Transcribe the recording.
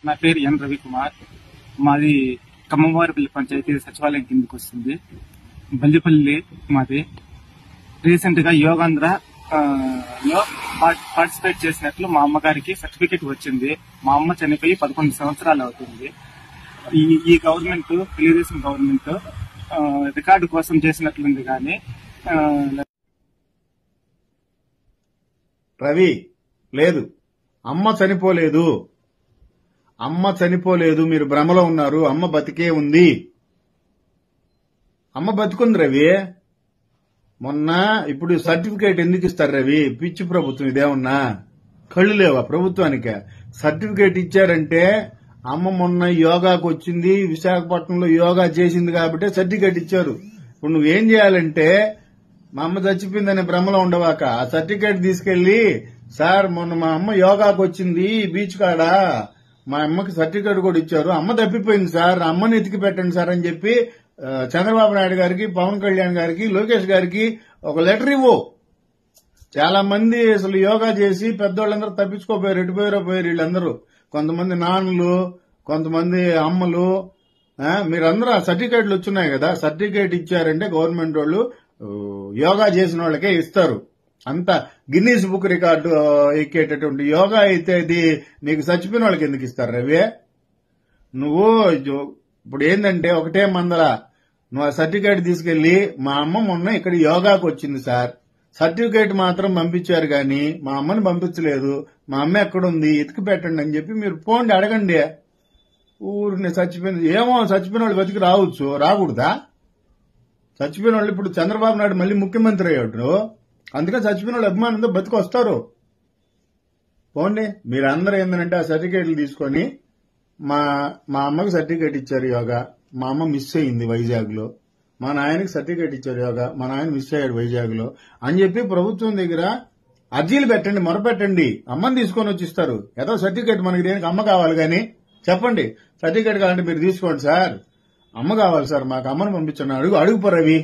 నా పేరు ఎన్ రవికుమార్. మాది ఖమ్మంవారిపల్లి పంచాయతీ సచివాలయం కిందకి వస్తుంది. బల్లిపల్లి మాది. రీసెంట్ గా యోగాంధ్ర లో పార్టిసిపేట్ చేసినట్లు మా అమ్మగారికి సర్టిఫికేట్ వచ్చింది. మా అమ్మ చనిపోయి 11 సంవత్సరాలు అవుతుంది. ఈ గవర్నమెంట్, తెలుగుదేశం గవర్నమెంట్ రికార్డు కోసం చేసినట్లుంది కానీ రవి లేదు, అమ్మ చనిపోలేదు. అమ్మ చనిపోలేదు, మీరు భ్రమలో ఉన్నారు. అమ్మ బతికే ఉంది. అమ్మ బతుకుంది రవి. మొన్న ఇప్పుడు సర్టిఫికేట్ ఎందుకు ఇస్తారు రవి? పిచ్చి ప్రభుత్వం ఇదేమన్నా కళ్ళు లేవా ప్రభుత్వానికి? సర్టిఫికేట్ ఇచ్చారంటే అమ్మ మొన్న యోగాకు వచ్చింది, విశాఖపట్నంలో యోగా చేసింది కాబట్టి సర్టిఫికేట్ ఇచ్చారు. ఇప్పుడు నువ్వేం చేయాలంటే మా అమ్మ చచ్చిపోయిందనే భ్రమలో ఉండవాక ఆ సర్టిఫికేట్ తీసుకెళ్లి, సార్ మొన్న మా అమ్మ యోగాకు వచ్చింది బీచ్ కాడ, మా అమ్మకి సర్టిఫికేట్ కూడా ఇచ్చారు, అమ్మ తప్పిపోయింది సార్, అమ్మని ఎతికి పెట్టండి సార్ అని చెప్పి చంద్రబాబు నాయుడు గారికి, పవన్ కళ్యాణ్ గారికి, లోకేష్ గారికి ఒక లెటర్ ఇవ్వు. చాలా మంది అసలు యోగా చేసి పెద్దోళ్ళందరూ తప్పించుకోపోయారు. ఎటుపోయారో పోయారు వీళ్ళందరూ. కొంతమంది నాన్నలు, కొంతమంది అమ్మలు. మీరందరూ ఆ సర్టిఫికేట్లు వచ్చున్నాయి కదా, సర్టిఫికేట్ ఇచ్చారంటే గవర్నమెంట్ వాళ్ళు యోగా చేసిన వాళ్ళకే ఇస్తారు. అంత గిన్నీస్ బుక్ రికార్డు ఎక్కేటటువంటి యోగా అయితే ఇది నీకు చచ్చిపోయిన వాళ్ళకి ఎందుకు ఇస్తారు రవి? నువ్వు ఇప్పుడు ఏంటంటే ఒకటే మందల, నువ్వు ఆ సర్టిఫికేట్ తీసుకెళ్లి, మా అమ్మ మొన్న ఇక్కడ యోగాకు వచ్చింది సార్, సర్టిఫికేట్ మాత్రం పంపించారు గాని మా అమ్మని పంపించలేదు, మా అమ్మ ఎక్కడుంది ఎతికి పెట్టండి అని చెప్పి మీరు పోండి అడగండి. ఊరిని చచ్చిపోయింది ఏమో, చచ్చిపోయిన వాళ్ళు బతికి రావచ్చు, రాకూడదా? చచ్చిపోయిన వాళ్ళు ఇప్పుడు చంద్రబాబు నాయుడు మళ్ళీ ముఖ్యమంత్రి అయ్యాడు, అందుకని చచ్చిపోయిన వాళ్ళు అభిమానంతో బతికి వస్తారు. పోండి. మీరందరూ ఏంటంటే ఆ సర్టిఫికేట్లు తీసుకొని, మా అమ్మకి సర్టిఫికేట్ ఇచ్చారు యోగా, మా అమ్మ మిస్ అయింది వైజాగ్ లో, మా నాయనకి సర్టిఫికేట్ ఇచ్చారు యోగా, మా నాయన మిస్ అయ్యాడు వైజాగ్ లో అని చెప్పి ప్రభుత్వం దగ్గర అర్జీలు పెట్టండి, మొరపెట్టండి. అమ్మని తీసుకొని వచ్చి ఇస్తారు. ఏదో సర్టిఫికేట్ మనకి దేనికి అమ్మ కావాలి కానీ చెప్పండి, సర్టిఫికేట్ కావాలంటే మీరు తీసుకోండి సార్, అమ్మ కావాలి సార్, మాకు అమ్మని పంపించండి. అడుగుపో రవి.